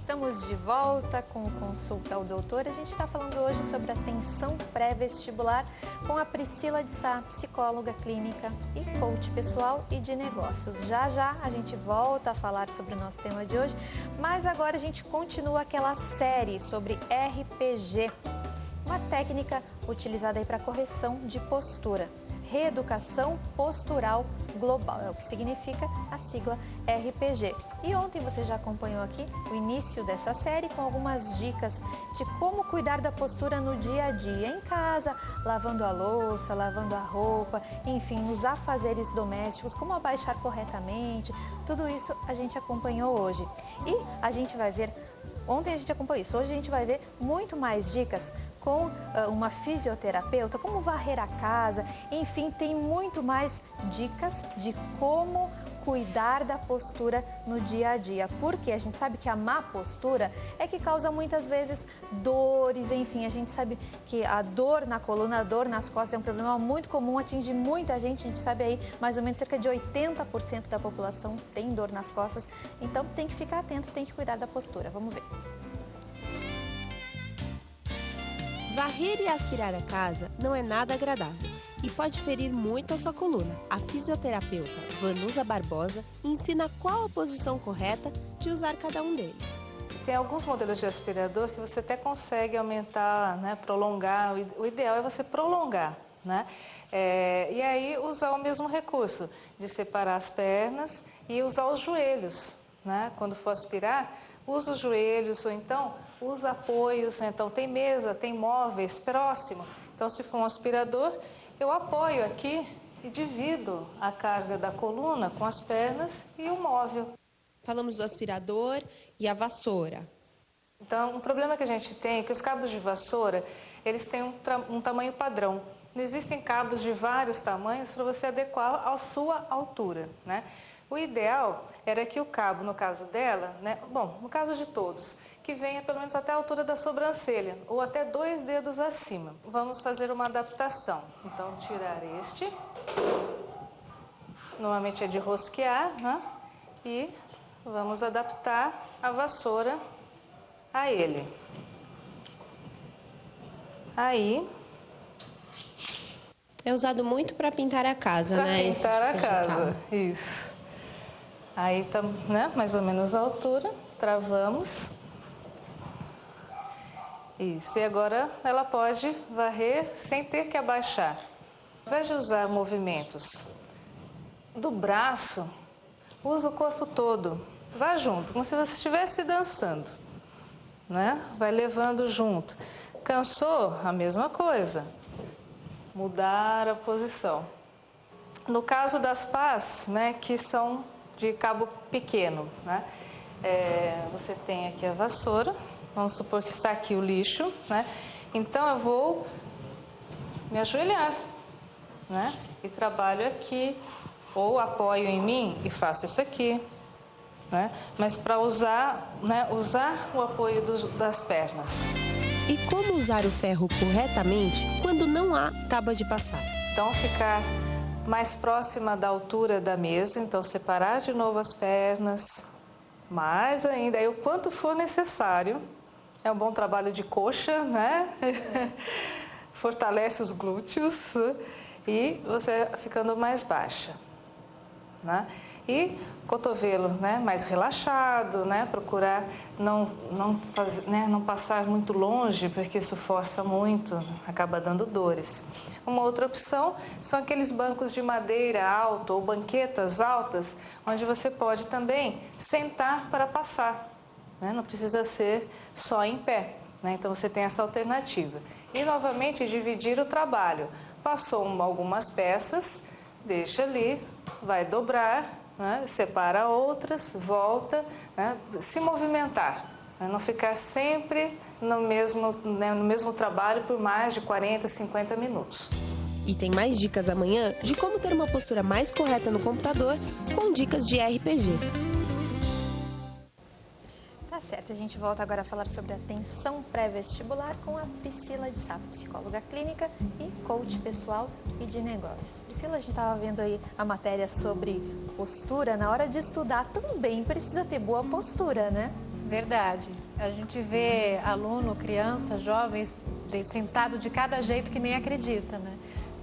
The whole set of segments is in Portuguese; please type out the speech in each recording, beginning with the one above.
Estamos de volta com o Consulta ao Doutor. A gente está falando hoje sobre atenção pré-vestibular com a Priscila de Sá, psicóloga clínica e coach pessoal e de negócios. Já já a gente volta a falar sobre o nosso tema de hoje, mas agora a gente continua aquela série sobre RPG, uma técnica utilizada aí para correção de postura. Reeducação postural global, é o que significa a sigla RPG. E ontem você já acompanhou aqui o início dessa série com algumas dicas de como cuidar da postura no dia a dia, em casa, lavando a louça, lavando a roupa, enfim, nos afazeres domésticos, como abaixar corretamente, tudo isso a gente acompanhou hoje. E a gente vai ver, ontem a gente acompanhou isso, hoje a gente vai ver muito mais dicas com uma fisioterapeuta, como varrer a casa, enfim, tem muito mais dicas de como cuidar da postura no dia a dia, porque a gente sabe que a má postura é que causa muitas vezes dores, enfim, a gente sabe que a dor na coluna, a dor nas costas é um problema muito comum, atinge muita gente, a gente sabe aí mais ou menos cerca de 80% da população tem dor nas costas, então tem que ficar atento, tem que cuidar da postura, vamos ver. Varrer e aspirar a casa não é nada agradável e pode ferir muito a sua coluna. A fisioterapeuta Vanusa Barbosa ensina qual a posição correta de usar cada um deles. Tem alguns modelos de aspirador que você até consegue aumentar, né, prolongar. O ideal é você prolongar, né? E aí usar o mesmo recurso de separar as pernas e usar os joelhos, né? Quando for aspirar, usa os joelhos ou então usa apoios, né? Então tem mesa, tem móveis próximo. Então se for um aspirador, eu apoio aqui e divido a carga da coluna com as pernas e o móvel. Falamos do aspirador e a vassoura. Então, um problema que a gente tem é que os cabos de vassoura, eles têm um tamanho padrão. Não existem cabos de vários tamanhos para você adequar à sua altura, né? O ideal era que o cabo, no caso dela, né, bom, no caso de todos, que venha pelo menos até a altura da sobrancelha, ou até 2 dedos acima. Vamos fazer uma adaptação. Então, tirar este, normalmente é de rosquear, né? E vamos adaptar a vassoura a ele. Aí... É usado muito para pintar a casa, né? Para pintar a casa, isso. Aí está, né, mais ou menos a altura, travamos. Isso, e agora ela pode varrer sem ter que abaixar. Ao invés de usar movimentos do braço, usa o corpo todo. Vá junto, como se você estivesse dançando, né? Vai levando junto. Cansou? A mesma coisa. Mudar a posição. No caso das pás, né, que são de cabo pequeno, né? Você tem aqui a vassoura, vamos supor que está aqui o lixo, né? Então eu vou me ajoelhar, né? E trabalho aqui, ou apoio em mim e faço isso aqui, né? Mas para usar, né, usar o apoio das pernas. E como usar o ferro corretamente quando não há tábua de passar? Então ficar mais próxima da altura da mesa, então separar de novo as pernas, mais ainda, aí o quanto for necessário. É um bom trabalho de coxa, né? Fortalece os glúteos e você ficando mais baixa, né? E cotovelo, né, mais relaxado, né, procurar não passar muito longe, porque isso força muito, acaba dando dores. Uma outra opção são aqueles bancos de madeira alto ou banquetas altas, onde você pode também sentar para passar, né? Não precisa ser só em pé, né? Então você tem essa alternativa. E novamente dividir o trabalho. Passou algumas peças, deixa ali, vai dobrar, né? Separa outras, volta, né? Se movimentar, né? Não ficar sempre no mesmo trabalho por mais de 40, 50 minutos. E tem mais dicas amanhã de como ter uma postura mais correta no computador com dicas de RPG. Tá certo, a gente volta agora a falar sobre atenção pré-vestibular com a Priscila de Sá, psicóloga clínica e coach pessoal e de negócios. Priscila, a gente estava vendo aí a matéria sobre postura. Na hora de estudar também precisa ter boa postura, né? Verdade. A gente vê aluno, criança, jovens sentado de cada jeito que nem acredita, né?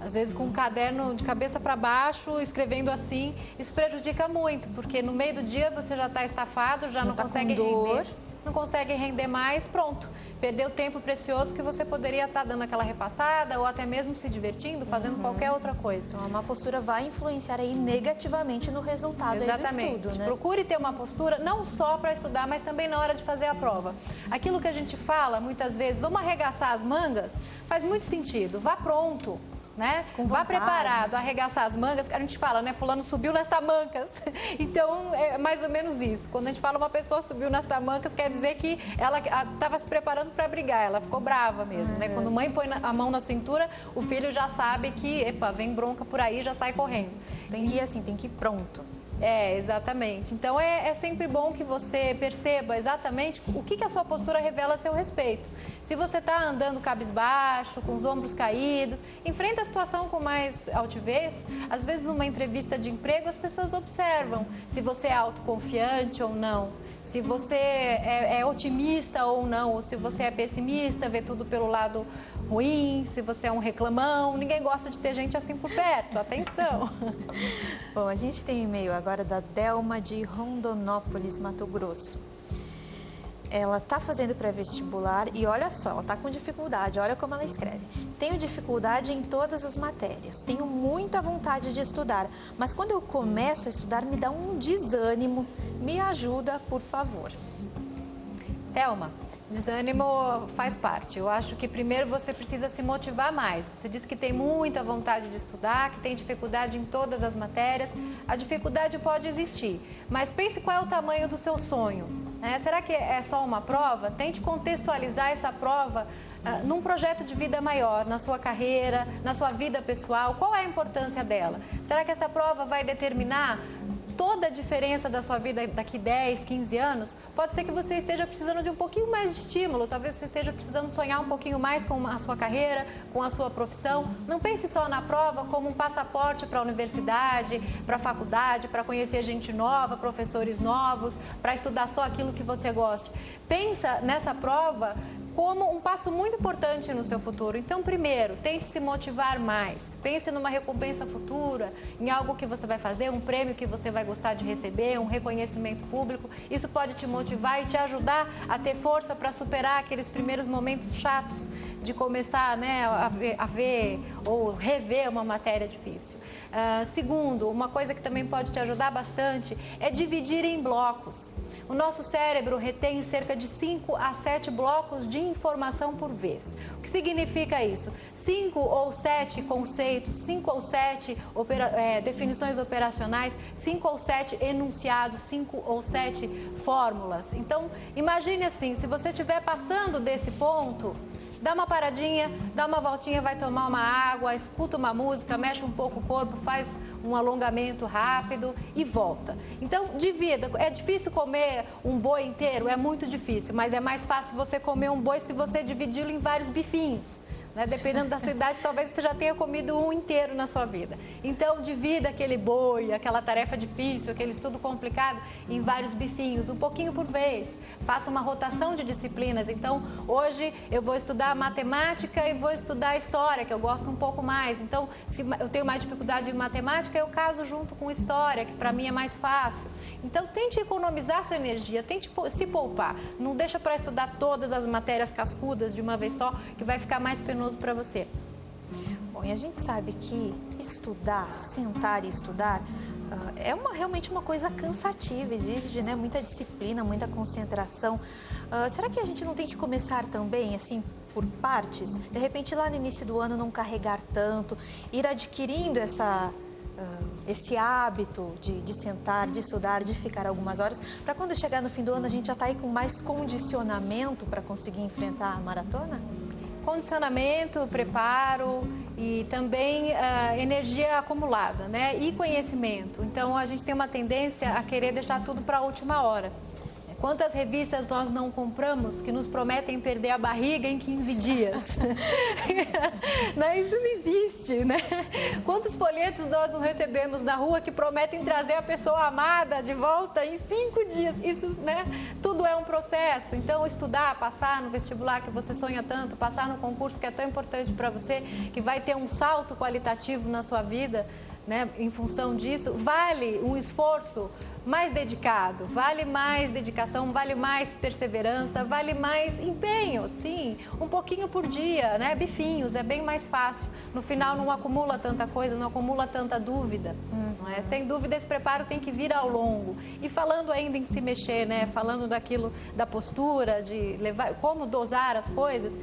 Às vezes com um caderno de cabeça para baixo, escrevendo assim, isso prejudica muito, porque no meio do dia você já está estafado, já não consegue render, não consegue render mais, pronto. Perdeu tempo precioso que você poderia estar dando aquela repassada ou até mesmo se divertindo, fazendo qualquer outra coisa. Então, a má postura vai influenciar aí negativamente no resultado aí do estudo, né? Procure ter uma postura não só para estudar, mas também na hora de fazer a prova. Aquilo que a gente fala muitas vezes, vamos arregaçar as mangas, faz muito sentido, vá pronto. Né? Vá preparado, arregaçar as mangas, que a gente fala, né? Fulano subiu nas tamancas. Então, é mais ou menos isso. Quando a gente fala uma pessoa subiu nas tamancas, quer dizer que ela estava se preparando para brigar, ela ficou brava mesmo, né? Quando a mãe põe a mão na cintura, o filho já sabe que, epa, vem bronca por aí, já sai correndo. Tem que ir assim, tem que ir pronto. Exatamente. Então, é sempre bom que você perceba exatamente o que a sua postura revela a seu respeito. Se você está andando cabisbaixo, com os ombros caídos, enfrenta a situação com mais altivez. Às vezes, numa entrevista de emprego, as pessoas observam se você é autoconfiante ou não, se você é otimista ou não, ou se você é pessimista, vê tudo pelo lado ruim, se você é um reclamão. Ninguém gosta de ter gente assim por perto, atenção. Bom, a gente tem um e-mail agora da Delma de Rondonópolis, Mato Grosso. Ela está fazendo pré-vestibular e olha só, ela está com dificuldade, olha como ela escreve. Tenho dificuldade em todas as matérias, tenho muita vontade de estudar, mas quando eu começo a estudar me dá um desânimo. Me ajuda, por favor. Thelma, desânimo faz parte. Eu acho que primeiro você precisa se motivar mais. Você disse que tem muita vontade de estudar, que tem dificuldade em todas as matérias. A dificuldade pode existir, mas pense qual é o tamanho do seu sonho. Será que é só uma prova? Tente contextualizar essa prova num projeto de vida maior, na sua carreira, na sua vida pessoal. Qual é a importância dela? Será que essa prova vai determinar toda a diferença da sua vida daqui 10, 15 anos? Pode ser que você esteja precisando de um pouquinho mais de estímulo, talvez você esteja precisando sonhar um pouquinho mais com a sua carreira, com a sua profissão. Não pense só na prova como um passaporte para a universidade, para a faculdade, para conhecer gente nova, professores novos, para estudar só aquilo que você goste. Pensa nessa prova como um passo muito importante no seu futuro. Então, primeiro, tente se motivar mais. Pense numa recompensa futura, em algo que você vai fazer, um prêmio que você vai gostar de receber, um reconhecimento público. Isso pode te motivar e te ajudar a ter força para superar aqueles primeiros momentos chatos de começar, né, a ver ou rever uma matéria difícil. Segundo, uma coisa que também pode te ajudar bastante é dividir em blocos. O nosso cérebro retém cerca de 5 a 7 blocos de informação por vez. O que significa isso? 5 ou 7 conceitos, 5 ou 7 definições operacionais, 5 ou 7 enunciados, 5 ou 7 fórmulas. Então, imagine assim, se você estiver passando desse ponto, dá uma paradinha, dá uma voltinha, vai tomar uma água, escuta uma música, mexe um pouco o corpo, faz um alongamento rápido e volta. Então, divida. É difícil comer um boi inteiro? É muito difícil, mas é mais fácil você comer um boi se você dividi-lo em vários bifinhos. Dependendo da sua idade, talvez você já tenha comido um inteiro na sua vida. Então, divida aquele boi, aquela tarefa difícil, aquele estudo complicado em vários bifinhos, um pouquinho por vez. Faça uma rotação de disciplinas. Então, hoje eu vou estudar matemática e vou estudar história, que eu gosto um pouco mais. Então, se eu tenho mais dificuldade em matemática, eu caso junto com história, que para mim é mais fácil. Então, tente economizar sua energia, tente se poupar. Não deixa para estudar todas as matérias cascudas de uma vez só, que vai ficar mais penoso para você. Bom, e a gente sabe que estudar, sentar e estudar é realmente uma coisa cansativa, exige, né, muita disciplina, muita concentração. Será que a gente não tem que começar também assim por partes? De repente lá no início do ano não carregar tanto, ir adquirindo esse hábito de sentar, de estudar, de ficar algumas horas, para quando chegar no fim do ano a gente já está aí com mais condicionamento para conseguir enfrentar a maratona? Condicionamento, preparo e também energia acumulada, né? E conhecimento. Então, a gente tem uma tendência a querer deixar tudo para a última hora. Quantas revistas nós não compramos que nos prometem perder a barriga em 15 dias? Isso não existe, né? Quantos folhetos nós não recebemos na rua que prometem trazer a pessoa amada de volta em 5 dias? Isso, né? Tudo é um processo. Então, estudar, passar no vestibular que você sonha tanto, passar no concurso que é tão importante para você, que vai ter um salto qualitativo na sua vida, né? Em função disso, vale um esforço mais dedicado, vale mais dedicação, vale mais perseverança, vale mais empenho, sim, um pouquinho por dia, né? Bifinhos, é bem mais fácil. No final não acumula tanta coisa, não acumula tanta dúvida, não é? Sem dúvida esse preparo tem que vir ao longo. E falando ainda em se mexer, né? Falando daquilo, da postura, de levar, como dosar as coisas.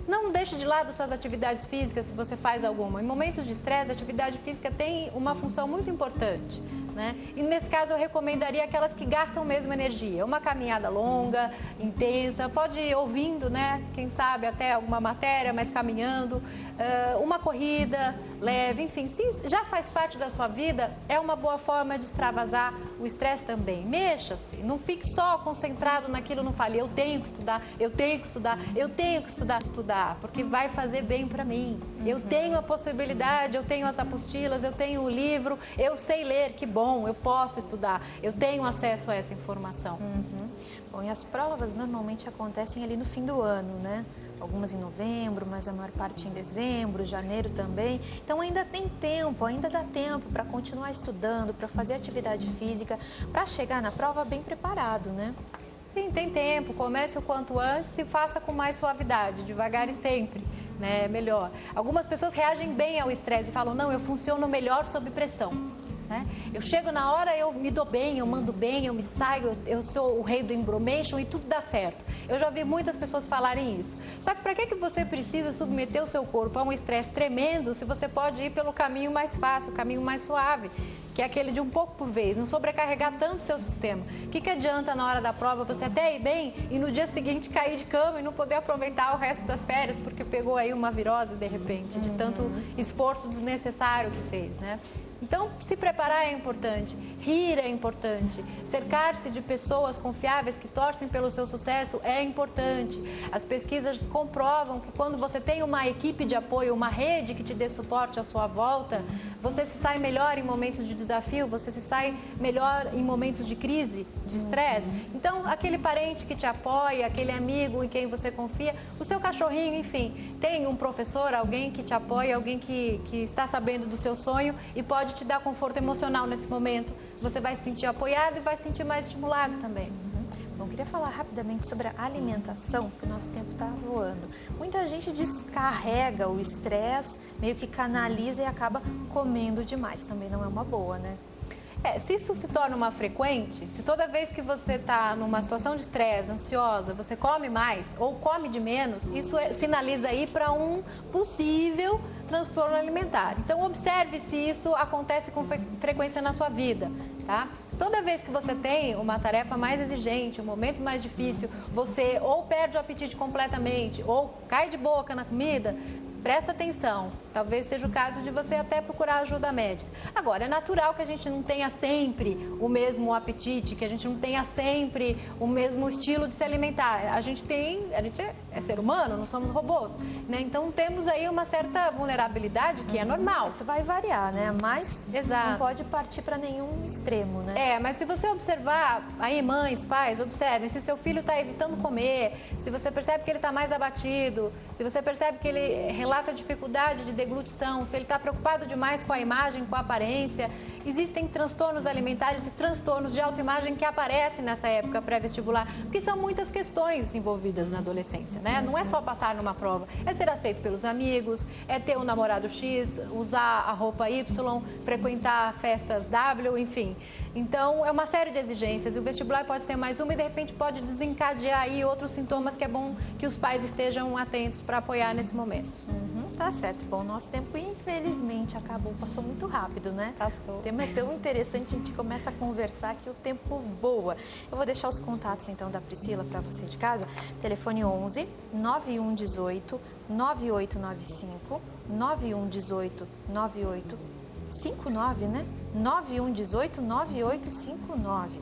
Não deixe de lado suas atividades físicas, se você faz alguma. Em momentos de estresse, a atividade física tem uma função muito importante, né? E nesse caso, eu recomendaria aquelas que gastam mesmo energia. Uma caminhada longa, intensa, pode ir ouvindo, né? Quem sabe até alguma matéria, mas caminhando. Uma corrida leve, enfim, se já faz parte da sua vida, é uma boa forma de extravasar o estresse também. Mexa-se, não fique só concentrado naquilo, não fale, eu tenho que estudar, eu tenho que estudar, eu tenho que estudar, porque vai fazer bem para mim. Eu tenho a possibilidade, eu tenho as apostilas, eu tenho o livro, eu sei ler, que bom, eu posso estudar, eu tenho acesso a essa informação. Bom, e as provas normalmente acontecem ali no fim do ano, né? Algumas em novembro, mas a maior parte em dezembro, janeiro também. Então ainda tem tempo, ainda dá tempo para continuar estudando, para fazer atividade física, para chegar na prova bem preparado, né? Sim, tem tempo. Comece o quanto antes e faça com mais suavidade, devagar e sempre, né? Melhor. Algumas pessoas reagem bem ao estresse e falam, não, eu funciono melhor sob pressão. Né? Eu chego na hora, eu me dou bem, eu mando bem, eu me saio, eu sou o rei do embromation e tudo dá certo. Eu já vi muitas pessoas falarem isso. Só que para que você precisa submeter o seu corpo a um estresse tremendo se você pode ir pelo caminho mais fácil, o caminho mais suave, que é aquele de um pouco por vez, não sobrecarregar tanto o seu sistema. O que adianta na hora da prova você até ir bem e no dia seguinte cair de cama e não poder aproveitar o resto das férias porque pegou aí uma virose de repente, de tanto esforço desnecessário que fez, né? Então, se preparar é importante, rir é importante, cercar-se de pessoas confiáveis que torcem pelo seu sucesso é importante. As pesquisas comprovam que quando você tem uma equipe de apoio, uma rede que te dê suporte à sua volta, você se sai melhor em momentos de desafio, você se sai melhor em momentos de crise, de estresse. Então, aquele parente que te apoia, aquele amigo em quem você confia, o seu cachorrinho, enfim, tem um professor, alguém que te apoia, alguém que está sabendo do seu sonho e pode te dar conforto emocional nesse momento. Você vai se sentir apoiado e vai se sentir mais estimulado também. Bom, queria falar rapidamente sobre a alimentação, porque o nosso tempo está voando. Muita gente descarrega o estresse, meio que canaliza e acaba comendo demais. Também não é uma boa, né? Se isso se torna uma frequente, se toda vez que você está numa situação de estresse, ansiosa, você come mais ou come de menos, isso sinaliza aí para um possível transtorno alimentar. Então, observe se isso acontece com frequência na sua vida, tá? Se toda vez que você tem uma tarefa mais exigente, um momento mais difícil, você ou perde o apetite completamente ou cai de boca na comida, presta atenção, talvez seja o caso de você até procurar ajuda médica. Agora, é natural que a gente não tenha sempre o mesmo apetite, que a gente não tenha sempre o mesmo estilo de se alimentar. A gente é ser humano, não somos robôs, né? Então, temos aí uma certa vulnerabilidade que é normal. Isso vai variar, né? Mas Exato. Não pode partir para nenhum extremo, né? Mas se você observar, aí mães, pais, observem, se seu filho está evitando comer, se você percebe que ele está mais abatido, se você percebe que ele relata dificuldade de deglutição, se ele está preocupado demais com a imagem, com a aparência. Existem transtornos alimentares e transtornos de autoimagem que aparecem nessa época pré-vestibular, porque são muitas questões envolvidas na adolescência, né? Não é só passar numa prova, é ser aceito pelos amigos, é ter um namorado X, usar a roupa Y, frequentar festas W, enfim. Então, é uma série de exigências e o vestibular pode ser mais uma e, de repente, pode desencadear aí outros sintomas que é bom que os pais estejam atentos para apoiar nesse momento. Tá certo. Bom, nosso tempo, infelizmente, acabou. Passou muito rápido, né? Passou. O tema é tão interessante, a gente começa a conversar que o tempo voa. Eu vou deixar os contatos, então, da Priscila para você de casa. Telefone 11 9118 9895, 9118 9859, né? 9118 9859.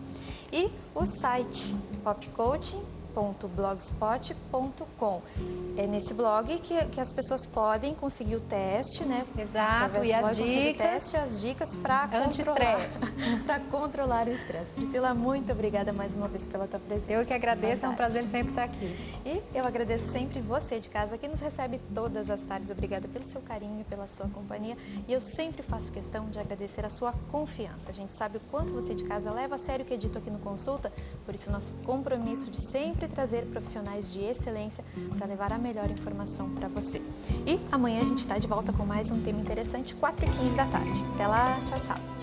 E o site popcoaching.blogspot.com. É nesse blog que as pessoas podem conseguir o teste, né? Exato, e as dicas para controlar o estresse. Priscila, muito obrigada mais uma vez pela tua presença. Eu que agradeço, é um prazer sempre estar aqui. E eu agradeço sempre você de casa que nos recebe todas as tardes. Obrigada pelo seu carinho, pela sua companhia. E eu sempre faço questão de agradecer a sua confiança. A gente sabe o quanto você de casa leva a sério o que é dito aqui no Consulta, por isso nosso compromisso de sempre trazer profissionais de excelência para levar a melhor informação para você. E amanhã a gente está de volta com mais um tema interessante, 4h15 da tarde. Até lá, tchau, tchau.